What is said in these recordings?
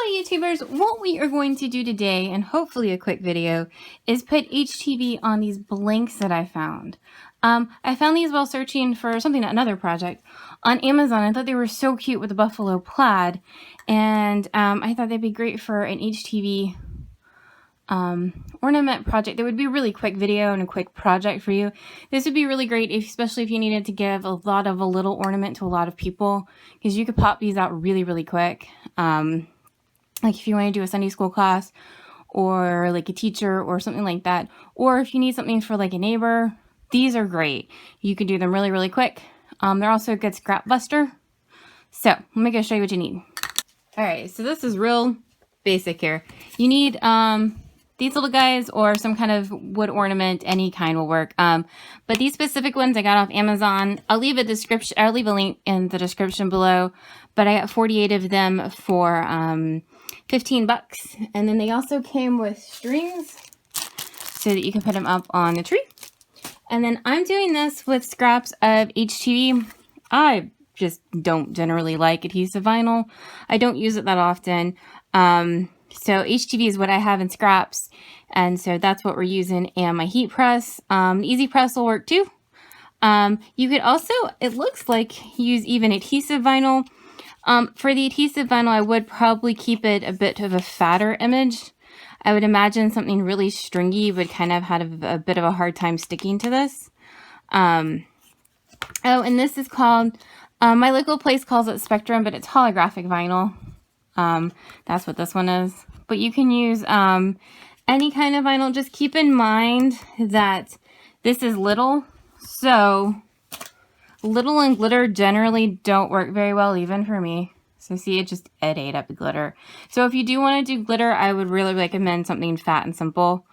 Hello YouTubers, what we are going to do today, and hopefully a quick video, is put HTV on these blanks that I found. I found these while searching for another project on Amazon. I thought they were so cute with the Buffalo Plaid, and I thought they'd be great for an HTV ornament project. That would be a really quick video and a quick project for you. This would be really great, especially if you needed to give a little ornament to a lot of people, because you could pop these out really quick. Like if you want to do a Sunday school class or like a teacher or something like that, or if you need something for like a neighbor, these are great. You can do them really quick. They're also a good scrap buster. So let me go show you what you need. All right, so this is real basic here. You need these little guys or some kind of wood ornament. Any kind will work. But these specific ones I got off Amazon. I'll leave a link in the description below. But I got 48 of them for 15 bucks. And then they also came with strings so that you can put them up on the tree. And then I'm doing this with scraps of HTV. I just don't generally like adhesive vinyl. I don't use it that often. So HTV is what I have in scraps. And so that's what we're using. And my heat press, easy press will work too. You could also, it looks like, use even adhesive vinyl. For the adhesive vinyl, I would probably keep it a bit of a fatter image. I would imagine something really stringy would kind of have a bit of a hard time sticking to this. Oh, and this is called, my local place calls it Spectrum, but it's holographic vinyl. That's what this one is. But you can use any kind of vinyl. Just keep in mind that this is little, so little and glitter generally don't work very well, even for me. So see, it ate up the glitter. So if you do want to do glitter, I would really recommend something fat and simple,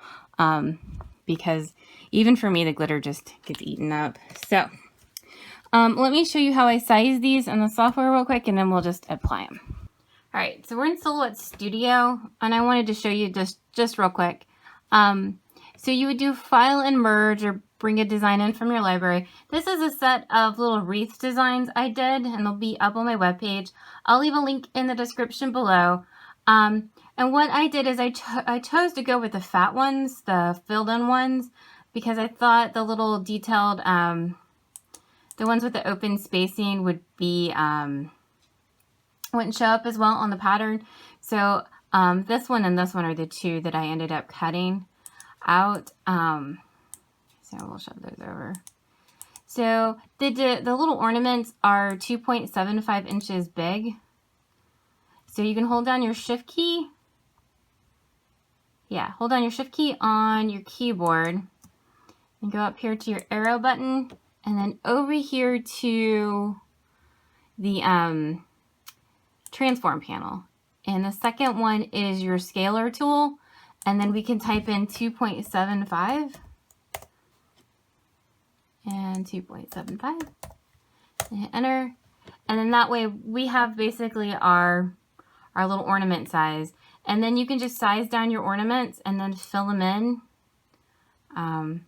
because even for me, the glitter just gets eaten up. So let me show you how I size these in the software real quick, and then we'll just apply them. All right, so we're in Silhouette Studio, and I wanted to show you just real quick. So you would do File and Merge, or bring a design in from your library. This is a set of little wreath designs I did, and they'll be up on my webpage. I'll leave a link in the description below. And what I did is I chose to go with the fat ones, the filled-in ones, because I thought the little detailed, the ones with the open spacing would be, wouldn't show up as well on the pattern. So this one and this one are the two that I ended up cutting out. So we'll shove those over. So the little ornaments are 2.75 inches big. So you can hold down your shift key. Yeah, hold down your shift key on your keyboard and go up here to your arrow button, and then over here to the transform panel. And the second one is your scaler tool, and then we can type in 2.75 and 2.75 and hit enter, and then that way we have basically our little ornament size. And then you can just size down your ornaments and then fill them in, and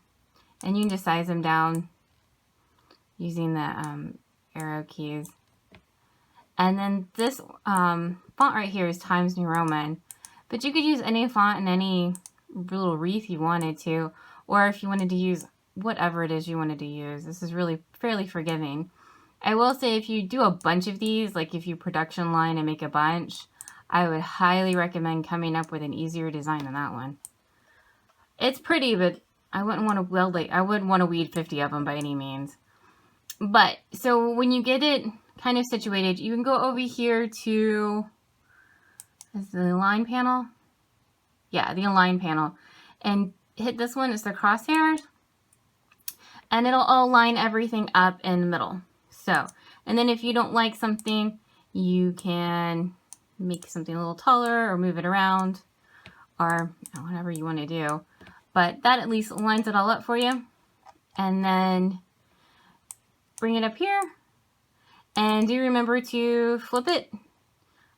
you can just size them down using the arrow keys. And then this font right here is Times New Roman, but you could use any font and any little wreath you wanted to, or if you wanted to use whatever it is you wanted to use. This is really fairly forgiving. I will say, if you do a bunch of these, like if you production line and make a bunch, I would highly recommend coming up with an easier design than that one. It's pretty, but I wouldn't want to weed 50 of them by any means. But so when you get it kind of situated, you can go over here to, is the align panel? Yeah, the align panel, and hit this one. It's the crosshairs, and it'll align everything up in the middle. So, and then if you don't like something, you can make something a little taller or move it around, or whatever you want to do. But that at least lines it all up for you. And then bring it up here, and do remember to flip it.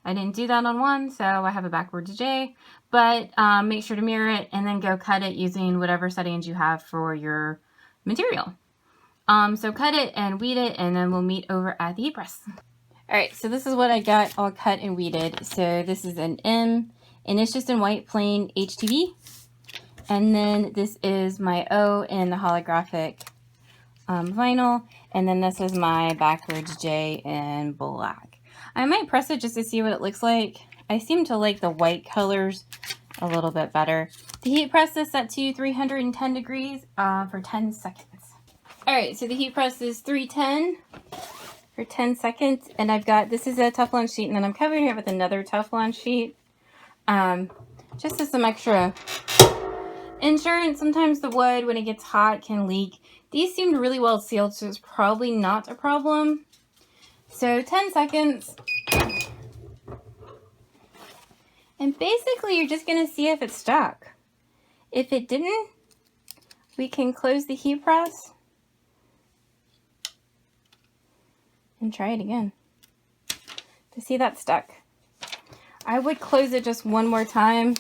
I didn't do that on one, so I have a backwards J, but make sure to mirror it and then go cut it using whatever settings you have for your material. So cut it and weed it, and then we'll meet over at the heat press. Alright, so this is what I got all cut and weeded. So this is an M, and it's just in white plain HTV. And then this is my O in the holographic vinyl. And then this is my backwards J in black. I might press it just to see what it looks like. I seem to like the white colors a little bit better. The heat press is set to 310 degrees for 10 seconds. Alright, so the heat press is 310 for 10 seconds, and I've got, this is a Teflon sheet, and then I'm covering it with another Teflon sheet, just as some extra insurance. Sometimes the wood, when it gets hot, can leak. These seemed really well sealed, so it's probably not a problem. So 10 seconds, and basically you're just going to see if it stuck. If it didn't, we can close the heat press and try it again to see that stuck. I would close it just one more time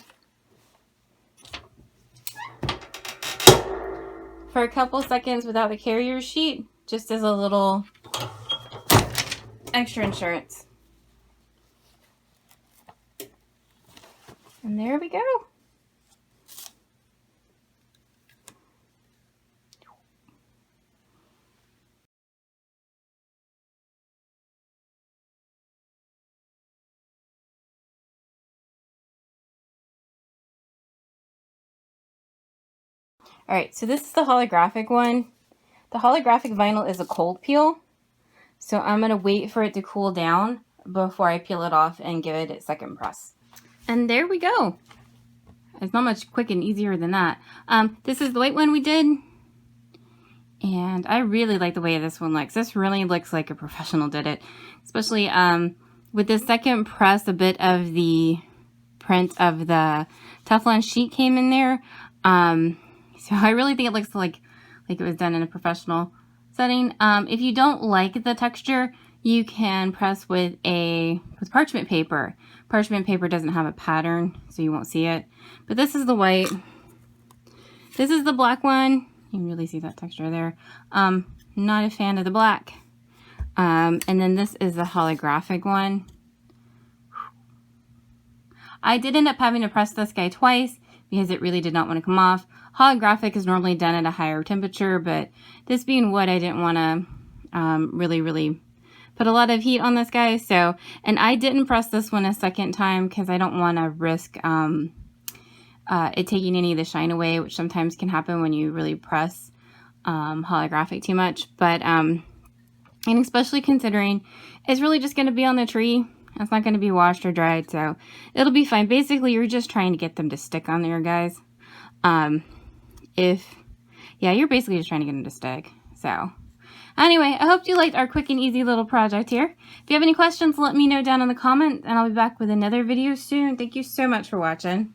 for a couple seconds without the carrier sheet, just as a little extra insurance. And there we go. Alright, so this is the holographic one. The holographic vinyl is a cold peel, so I'm going to wait for it to cool down before I peel it off and give it a second press. And there we go. It's not much quick and easier than that. This is the white one we did, and I really like the way this one looks. This really looks like a professional did it, especially with the second press, a bit of the print of the Teflon sheet came in there. So I really think it looks like it was done in a professional setting. If you don't like the texture, you can press with parchment paper. Parchment paper doesn't have a pattern, so you won't see it. But this is the white. This is the black one. You can really see that texture there. Not a fan of the black. And then this is the holographic one. I did end up having to press this guy twice because it really did not want to come off. Holographic is normally done at a higher temperature, but this being wood, I didn't want to really put a lot of heat on this guy. So, and I didn't press this one a second time because I don't want to risk it taking any of the shine away, which sometimes can happen when you really press holographic too much. But and especially considering it's really just going to be on the tree. It's not going to be washed or dried, so it'll be fine. Basically, you're just trying to get them to stick on there, guys. You're basically just trying to get them to stick. So, anyway, I hope you liked our quick and easy little project here. If you have any questions, let me know down in the comments, and I'll be back with another video soon. Thank you so much for watching.